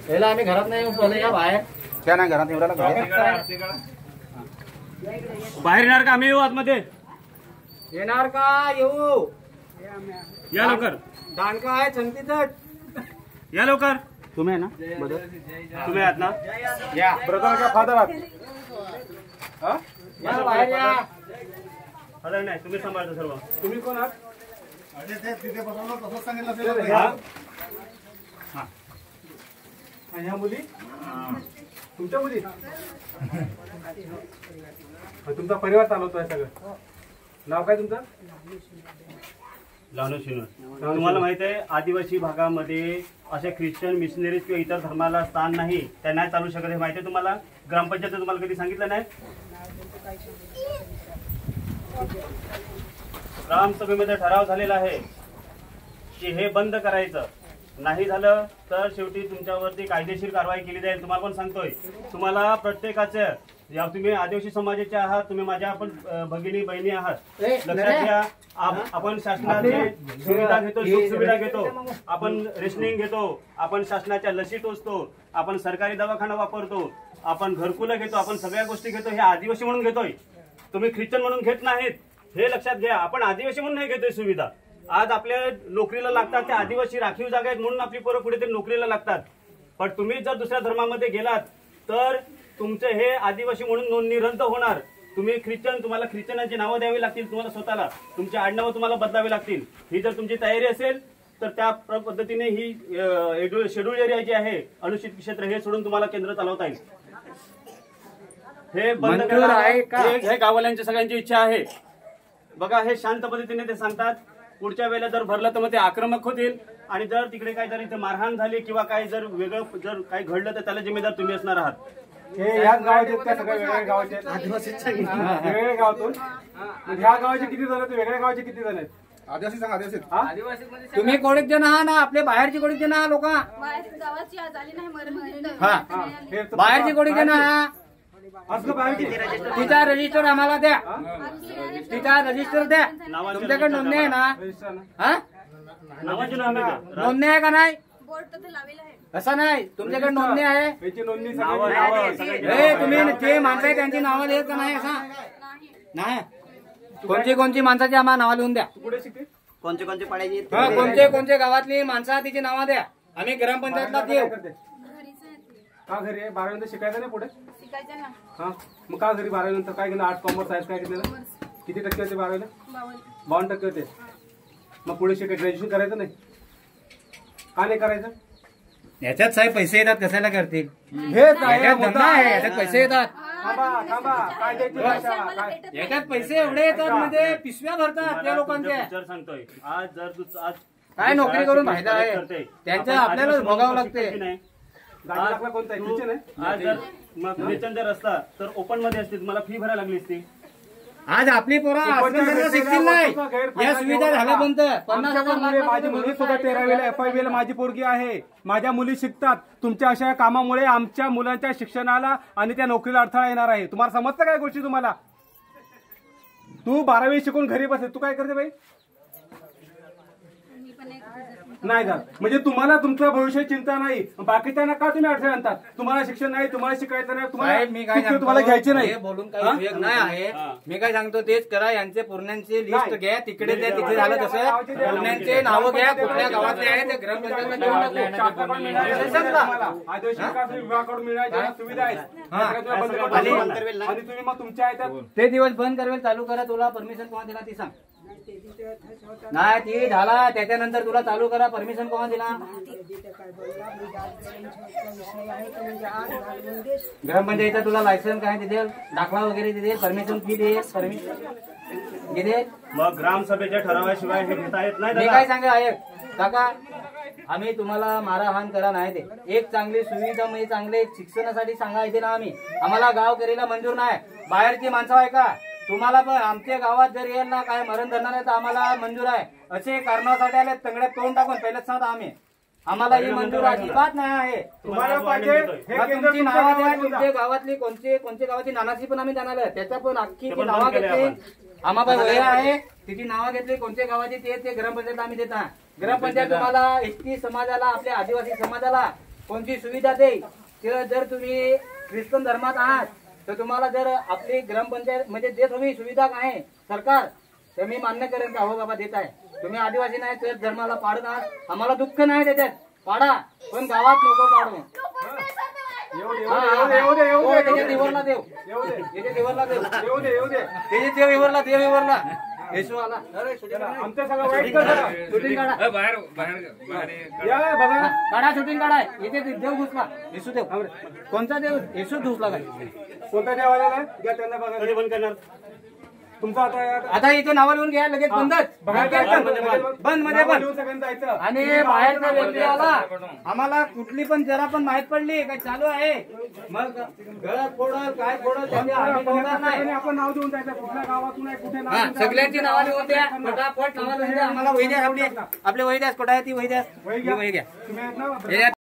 याला आम्ही घरात नाही बोलले या बाहेर क्या नाही घरात एवढ्याला बाहेर येणार का? आम्ही येऊ आतमध्ये. येणार का? येऊ या लवकर. दांडका आहे छंतीतट. या लवकर. तुम्ही आहे ना? तुम्ही आहात ना? या ब्रदर का फादर आहात? या बाहेर या. फादर नाही, तुम्ही सांभाळता सर्व. तुम्ही कोण आहात? तिथे बसवलं तसंच सांगितलं असेल. ह्या मुली तुमच्या मुली? तुमचा परिवार चालवतोय सगळं. नाव काय तुमचं? लावणं शिणं. तुम्हाला माहित आहे आदिवासी भागामध्ये अशा ख्रिश्चन मिशनरीज किंवा इतर धर्माला स्थान नाही, त्या नाही चालू शकत. हे माहिती आहे तुम्हाला? ग्रामपंचायत तुम्हाला कधी सांगितलं नाही? ग्रामसभेमध्ये ठराव झालेला आहे की हे बंद करायचं. नाही झालं तर शेवटी तुमच्यावरती कायदेशीर कारवाई केली जाईल. तुम्हाला पण सांगतोय, तुम्हाला प्रत्येकाचं, या तुम्ही आदिवासी समाजाचे आहात, तुम्ही माझ्या आपण भगिनी बहिणी आहात, लक्षात घ्या. आपण शासनाची सुविधा घेतो, सुख सुविधा घेतो, आपण रेशनिंग घेतो, आपण शासनाच्या लसी टोचतो, आपण सरकारी दवाखाना वापरतो, आपण घरकुलं घेतो, आपण सगळ्या गोष्टी घेतो. हे आदिवासी म्हणून घेतोय, तुम्ही ख्रिश्चन म्हणून घेत नाहीत. हे लक्षात घ्या. आपण आदिवासी म्हणून नाही घेतोय सुविधा. आज आपल्या नोकरीला लागतात ते आदिवासी राखीव जागा आहेत म्हणून आपली पोरं कुठेतरी नोकरीला लागतात. पण तुम्ही जर दुसऱ्या धर्मामध्ये गेलात तर तुमचे हे आदिवासी म्हणून नोंदणी रद्द होणार. तुम्ही ख्रिश्चन, तुम्हाला ख्रिश्चनांची नावं द्यावी लागतील, तुम्हाला स्वतःला तुमची आडनावं तुम्हाला बदलावी लागतील. ही जर तुमची तयारी असेल तर त्या पद्धतीने ही शेड्यूल एरिया जी आहे, अनुसूचित क्षेत्र, हे सोडून तुम्हाला केंद्र चालवता येईल. हे बंद हे गाववाल्यांची सगळ्यांची इच्छा आहे. बघा, हे शांत पद्धतीने ते सांगतात. पुढच्या वेळेला जर भरलं तर मग ते आक्रमक होतील आणि जर तिकडे काही जर इथे मारहाण झाली किंवा काही जर वेगळं जर काही घडलं तर त्याला जिम्मेदार तुम्ही असणार आहात. हे याच गावाचे त्या सगळ्या वेगळ्या गावाचे वेगवेगळ्या गावातून. ह्या गावाचे किती जण आहेत? वेगळ्या गावाचे किती जण आहेत? आदिवासी सांग. आदिवासी तुम्ही कोणीच जण आहात ना? आपले बाहेरची कोणीच जण आहात? लोक बाहेरची कोणीच जण आहात? तिचा रजिस्टर आम्हाला द्या. तिचा रजिस्टर द्या. तुमच्याकडे नोंदणी आहे ना? नोंदणी आहे का नाही? असं नाही, तुमच्याकडे नोंदणी आहे. तुम्ही जे माणसं आहे त्यांची नावं लिहित का नाही? असं नाही. कोणची माणसाची आम्हाला नावं लिहून द्या. कोणते कोणते पाड्याची? कोणते गावातली माणसं तिची नावं द्या. आम्ही ग्रामपंचायतला देऊ. का घरी आहे? 12वी नंतर शिकायचं नाही पुढे? हा, मग का घरी 12वी नंतर काय केलं? आर्ट, कॉमर्स, सायन्स काय घेतलं? किती टक्के होते 12वीला? 52% होते. मग पुढे शिकाय ग्रॅज्युएशन करायचं नाही? का नाही करायचं? याच्यात साहेब पैसे येतात, कशाला करतील? हेच धंदा आहे, याच्यात पैसे येतात. याच्यात पैसे एवढे येतात म्हणजे पिशव्या भरतात त्या लोकांच्या. सांगतोय, आज जर काय नोकरी करून फायदा आहे त्यांचं आपल्याला भोगावं लागते. आज जर ख्रिश्चन जर असता तर ओपन मध्ये असते, तुम्हाला फी भरायला लागली असती. आज आपली पोरं शिकतील नाही, या सुविधा झाल्या बंद. 50,000 माझी मुलगी सुद्धा 13वीला FIBला माझी पोरगी आहे. माझ्या मुली शिकतात. तुमच्या अशा कामामुळे आमच्या मुलांच्या शिक्षणाला आणि त्या नोकरीला अडथळा येणार आहे. तुम्हाला समजतं काय गोष्टी? तुम्हाला तू 12वी शिकून घरी बसते, तू काय करते बाई? नाही का? म्हणजे तुम्हाला तुमच्या भविष्याची चिंता नाही, बाकीच्यांना का तुम्ही अडथळे आणतात? तुम्हाला शिक्षण नाही, तुम्हाला शिकायचं नाही, तुम्हाला घ्यायचे नाही. बोलून काही उपयोग नाही आहे. मी काय सांगतो तेच करा. यांचे पूर्णांची लिस्ट घ्या, तिकडे द्या, तिथे झालं तसं पूर्णांचे नावं घ्या, कुठल्या गावातले आहे ते ग्रामपंचायतला विभागाकडून मिळायच्या सुविधा आहेत आणि तुम्ही मग तुमच्या ते दिवस बंद करवेल चालू करा. तुला परमिशन कोणा दिला ती सांग. नाही, ती झाला त्याच्यानंतर तुला चालू करा परमिशन कोणा दिला? ग्रामपंचायत तुला लायसन्स काय देईल, दाखला वगैरे देईल, परमिशन फी देईल, परमिशन देईल. मग ग्रामसभेच्या ठरावाशिवाय हे घेता येत नाही. मी काय सांगा आहे काका, आम्ही तुम्हाला मारहाण करा नाही ते. एक चांगली सुविधा म्हणजे चांगले शिक्षणासाठी सांगायचे ना. आम्हाला गाव करीला मंजूर नाही. बाहेरची माणसं आहे का? तुम्हाला पण आमच्या गावात जर येईल ना काय मरण धरणार आहे तर आम्हाला मंजूर आहे. असे कारणासाठी आले तंगड्यात तोंड टाकून पहिलेच सांगता आम्ही. आम्हाला ही मंजूर अजिबात नाही आहे. तुम्हाला पाहिजे तुमची नावं द्या. तुमच्या गावातली कोणत्या गावाची नानाची पण आम्ही जाणार. त्याच्या पण अख्खी नावं घेतली. आम्हाला वय आहे, तिची नावं घेतली कोणत्या गावाची ते ग्रामपंचायत आम्ही देता. ग्रामपंचायत तुम्हाला एसटी समाजाला, आपल्या आदिवासी समाजाला कोणती सुविधा देईल ते जर तुम्ही ख्रिश्चन धर्मात आहात तर तुम्हाला जर आपली ग्रामपंचायत म्हणजे जे तुम्ही सुविधा आहे सरकार तर मी मान्य करेन का हो बाबा देत आहे तुम्ही आदिवासी नाही तर धर्माला पाडत आहात आम्हाला दुःख नाही त्याच्यात पाडा पण गावात नको पाडू त्याच्या देवरला देव त्याच्या देवरला देव त्याच्या देव विवरला देव विवरला येशू आला आमचं सगळं वाईट करता. शूटिंग काढा या बघा काढा शूटिंग काढा इथे देव घुसला येशू देव कोणता देव येशू घुसला काय कोणता देवाला आहे? घ्या त्यांना बघा कधी बंद करणार तुमचं आता आता इथे नावा लिहून घ्या लगेच बंदच बंद मध्ये नाव पण लिहून सगळ्यांनी जायचं. आणि बाहेरचा व्यक्ती आला आम्हाला कुठली पण जरा पण माहित पडली काय चालू आहे मग गळत फोडल काय फोडल त्याचे आम्ही बोलणार नाही आणि आपण नाव देऊन जायचं कुठल्या गावातून आहे कुठे नाव हा देऊन जायचं. सगळ्यांची नावं लिहून द्या फटाफट नावं लिहून द्या आम्हाला वही द्या आपली वही द्या कुठं आहे ती वही द्या वही ही वही घ्या तुम्ही आहेत ना? हे